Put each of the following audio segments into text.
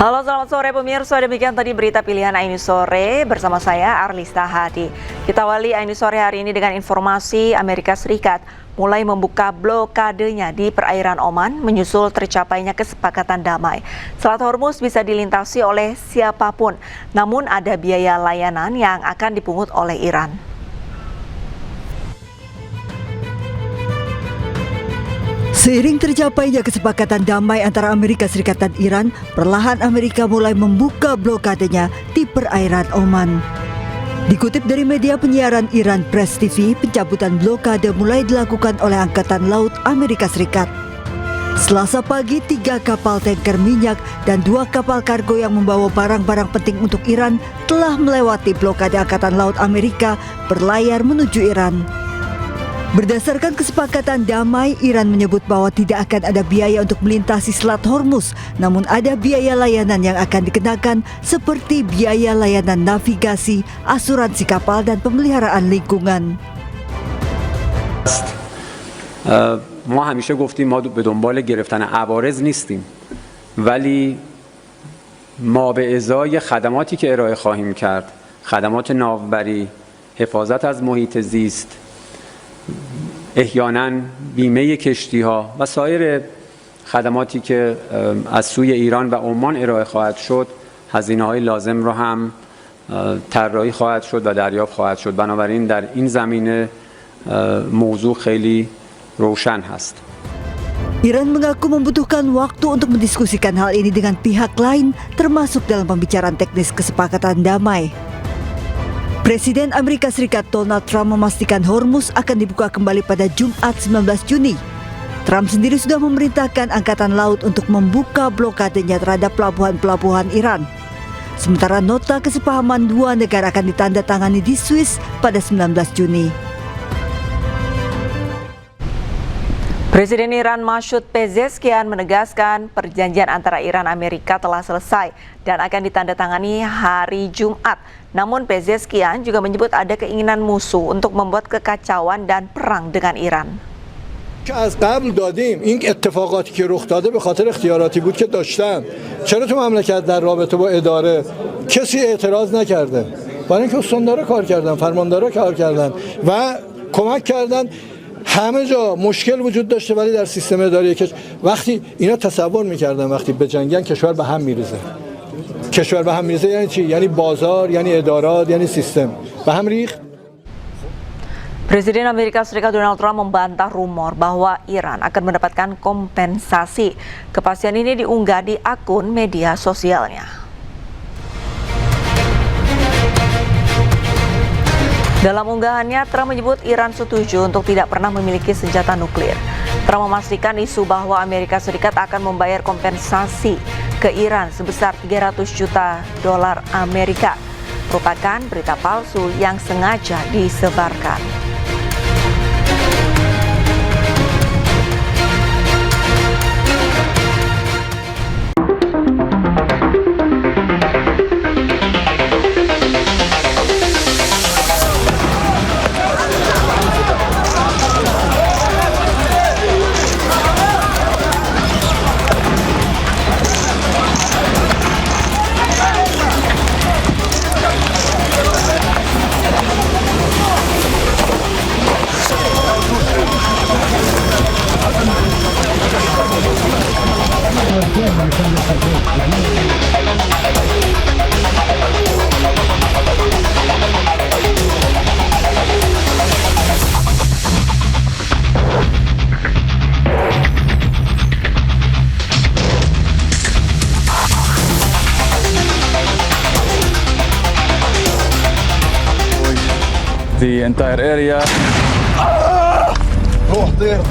Halo, selamat sore pemirsa. Demikian tadi berita pilihan Aini Sore bersama saya Arlista Hadi. Kita awali Aini Sore hari ini dengan informasi Amerika Serikat mulai membuka blokadenya di perairan Oman menyusul tercapainya kesepakatan damai. Selat Hormuz bisa dilintasi oleh siapapun, namun ada biaya layanan yang akan dipungut oleh Iran. Seiring tercapainya kesepakatan damai antara Amerika Serikat dan Iran, perlahan Amerika mulai membuka blokadenya di perairan Oman. Dikutip dari media penyiaran Iran Press TV, pencabutan blokade mulai dilakukan oleh Angkatan Laut Amerika Serikat. Selasa pagi, 3 kapal tanker minyak dan 2 kapal kargo yang membawa barang-barang penting untuk Iran telah melewati blokade Angkatan Laut Amerika berlayar menuju Iran. Berdasarkan kesepakatan damai, Iran menyebut bahwa tidak akan ada biaya untuk melintasi Selat Hormuz, namun ada biaya layanan yang akan dikenakan seperti biaya layanan navigasi, asuransi kapal, dan pemeliharaan lingkungan. ما همیشه گفتیم ما به دنبال گرفتن عوارض نیستیم، ولی ما به ازای خدماتی که ارائه خواهیم کرد، خدمات ناوبری، حفاظت از محیط زیست، احیانا بیمه کشتی‌ها و سایر خدماتی که از سوی ایران و عمان ارائه خواهد شد، هزینه‌های لازم را هم طراحی خواهد شد و دریافت خواهد شد. بنابراین در این زمینه موضوع خیلی روشن هست. Iran mengaku membutuhkan waktu untuk mendiskusikan hal ini dengan pihak lain, termasuk dalam pembicaraan teknis kesepakatan damai. Presiden Amerika Serikat Donald Trump memastikan Hormuz akan dibuka kembali pada Jumat 19 Juni. Trump sendiri sudah memerintahkan Angkatan Laut untuk membuka blokadenya terhadap pelabuhan-pelabuhan Iran. Sementara nota kesepahaman dua negara akan ditandatangani di Swiss pada 19 Juni. Presiden Iran Masoud Pezeshkian menegaskan perjanjian antara Iran dan Amerika telah selesai dan akan ditandatangani hari Jumat. Namun Pezeshkian juga menyebut ada keinginan musuh untuk membuat kekacauan dan perang dengan Iran. از قبل دادیم این اتفاقاتی که رخ داده به خاطر اختیاراتی بود که داشتن. چرا تو مملکت در رابطه با اداره کسی اعتراض نکرده؟ برای اینکه استاندارا کار کردن، فرماندارا کار کردن و کمک کردن. همه جا مشکل وجود داشته ولی در سیستم اداری وقتی اینا تصور میکردن وقتی به جنگن کشور به هم میریزه. کشور به هم میریزه یعنی چی؟ یعنی بازار، یعنی ادارات، یعنی سیستم به هم ریخت. Presiden Amerika Serikat Donald Trump membantah rumor bahwa Iran akan mendapatkan kompensasi. Kepastian ini diunggah di akun media sosialnya. Dalam unggahannya, Trump menyebut Iran setuju untuk tidak pernah memiliki senjata nuklir. Trump memastikan isu bahwa Amerika Serikat akan membayar kompensasi ke Iran sebesar 300 juta dolar Amerika. Merupakan berita palsu yang sengaja disebarkan. The entire area. Oh, there.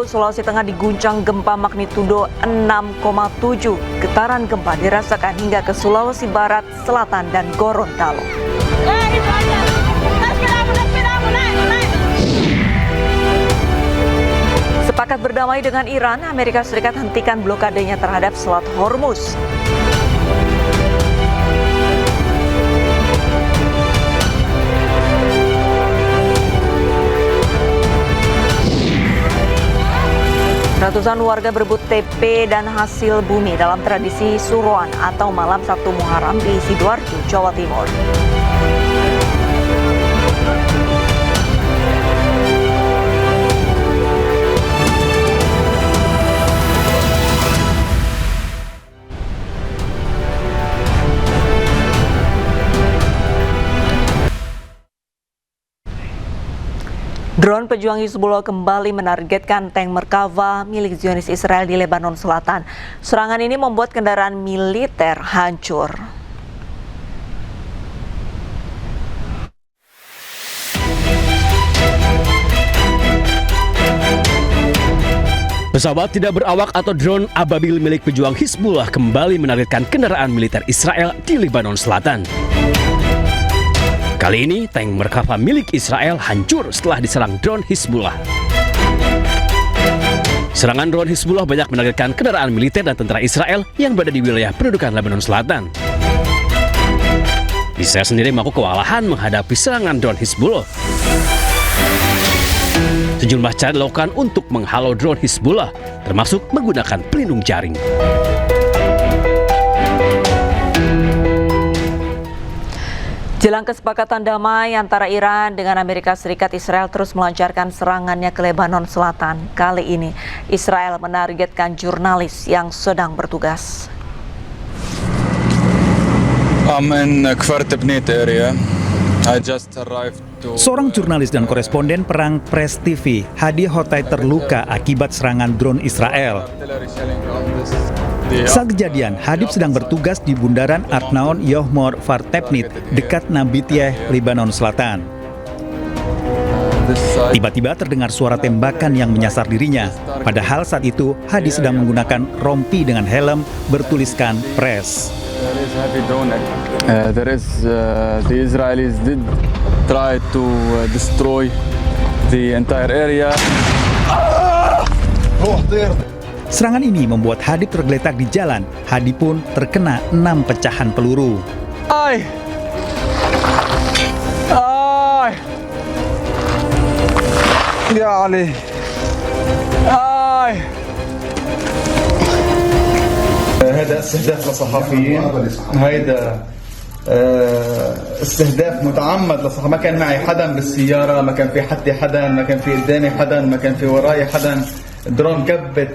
Sulawesi Tengah diguncang gempa magnitudo 6,7. Getaran gempa dirasakan hingga ke Sulawesi Barat, Selatan, dan Gorontalo. Sepakat berdamai dengan Iran, Amerika Serikat hentikan blokadenya terhadap Selat Hormuz. Ratusan warga berebut TP dan hasil bumi dalam tradisi Suruan atau Malam 1 Muharram di Sidoarjo, Jawa Timur. Drone pejuang Hizbullah kembali menargetkan tank Merkava milik Zionis Israel di Lebanon Selatan. Serangan ini membuat kendaraan militer hancur. Pesawat tidak berawak atau drone ababil milik pejuang Hizbullah kembali menargetkan kendaraan militer Israel di Lebanon Selatan. Kali ini, tank Merkava milik Israel hancur setelah diserang drone Hizbullah. Serangan drone Hizbullah banyak menargetkan kendaraan militer dan tentara Israel yang berada di wilayah pendudukan Lebanon Selatan. Israel sendiri mengaku kewalahan menghadapi serangan drone Hizbullah. Sejumlah cara dilakukan untuk menghalau drone Hizbullah, termasuk menggunakan pelindung jaring. Jelang kesepakatan damai antara Iran dengan Amerika Serikat, Israel terus melancarkan serangannya ke Lebanon Selatan. Kali ini, Israel menargetkan jurnalis yang sedang bertugas. I'm in Kfar Tebnit area. I just arrived to... Seorang jurnalis dan koresponden perang Press TV, Hadi Hotai, terluka akibat serangan drone Israel. Saat kejadian, Hadib sedang bertugas di bundaran Arnaon Yohmor Fartepnit dekat Nabitieh, Lebanon Selatan. Tiba-tiba terdengar suara tembakan yang menyasar dirinya. Padahal saat itu Hadi sedang menggunakan rompi dengan helm bertuliskan Press. The Israelis did try to destroy the entire area. Serangan ini membuat Hadi tergeletak di jalan. Hadi pun terkena 6 pecahan peluru. Ay! Ay! Ya Ali! Ay! هذا استهداف لصحفيين هيدا استهداف متعمد لصحفيين ما كان معي حدا بالسيارة ما كان في حتى حدا ما كان في قدامي حدا ما كان في وراي حدا درون كبت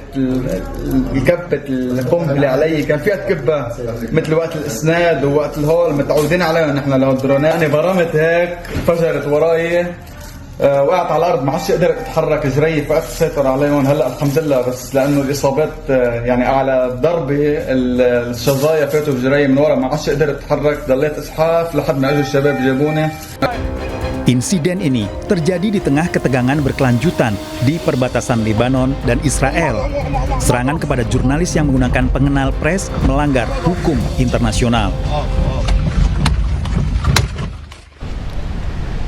القنبله علي كان فيها تكبها مثل وقت الاسناد ووقت الهول متعودين عليها نحن لو الدرونات يعني برمت هيك فجرت وراي وقعت على الارض ما عادش قدرت اتحرك جري فقدت السيطره عليهم هلا الحمد لله بس لانه الاصابات يعني على ضربه الشظايا فاتوا بجري من ورا ما عادش قدرت اتحرك ضليت اسحاف لحد ما اجوا الشباب جابوني. Insiden ini terjadi di tengah ketegangan berkelanjutan di perbatasan Lebanon dan Israel. Serangan kepada jurnalis yang menggunakan pengenal Press melanggar hukum internasional.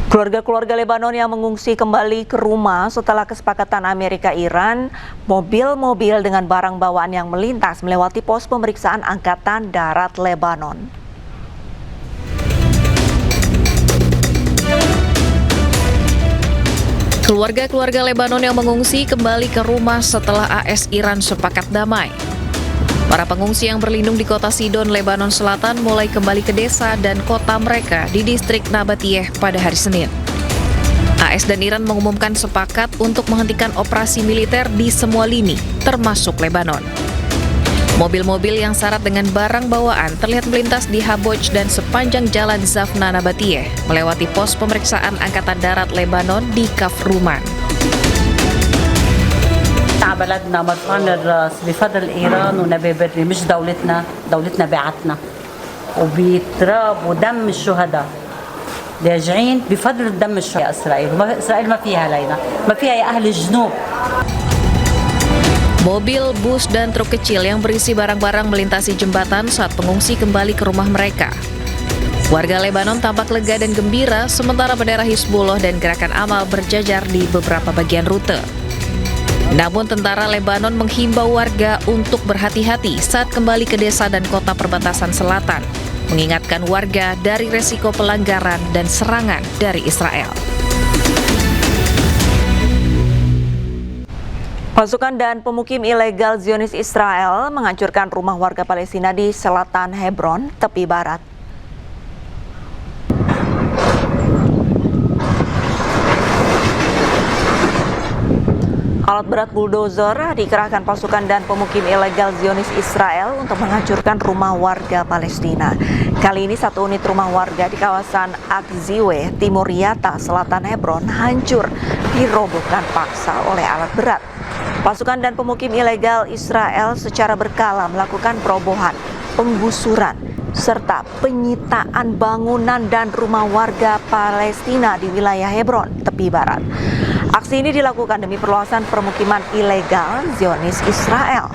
Keluarga-keluarga Lebanon yang mengungsi kembali ke rumah setelah kesepakatan Amerika-Iran, mobil-mobil dengan barang bawaan yang melintas melewati pos pemeriksaan Angkatan Darat Lebanon. Keluarga-keluarga Lebanon yang mengungsi kembali ke rumah setelah AS Iran sepakat damai. Para pengungsi yang berlindung di kota Sidon, Lebanon Selatan mulai kembali ke desa dan kota mereka di distrik Nabatieh pada hari Senin. AS dan Iran mengumumkan sepakat untuk menghentikan operasi militer di semua lini, termasuk Lebanon. Mobil-mobil yang syarat dengan barang bawaan terlihat melintas di Haboj dan sepanjang jalan Zafna Nabatieh, melewati pos pemeriksaan Angkatan Darat Lebanon di Kafruman. بلدنا مرفوعنا الراس بفضل ايران ونبي بري مش دولتنا بعتنا وبتراب ودم الشهداء راجعين بفضل الدم الشهداء اسرائيل ما فيها علينا ما فيها يا اهل الجنوب. Mobil, bus, dan truk kecil yang berisi barang-barang melintasi jembatan saat pengungsi kembali ke rumah mereka. Warga Lebanon tampak lega dan gembira, sementara bendera Hizbullah dan Gerakan Amal berjajar di beberapa bagian rute. Namun tentara Lebanon menghimbau warga untuk berhati-hati saat kembali ke desa dan kota perbatasan selatan, mengingatkan warga dari resiko pelanggaran dan serangan dari Israel. Pasukan dan pemukim ilegal Zionis Israel menghancurkan rumah warga Palestina di selatan Hebron, tepi barat. Alat berat bulldozer dikerahkan pasukan dan pemukim ilegal Zionis Israel untuk menghancurkan rumah warga Palestina. Kali ini satu unit rumah warga di kawasan Akziwe, Timur Yatta, selatan Hebron hancur dirobohkan paksa oleh alat berat. Pasukan dan pemukim ilegal Israel secara berkala melakukan perobohan, penggusuran, serta penyitaan bangunan dan rumah warga Palestina di wilayah Hebron, tepi barat. Aksi ini dilakukan demi perluasan permukiman ilegal Zionis Israel.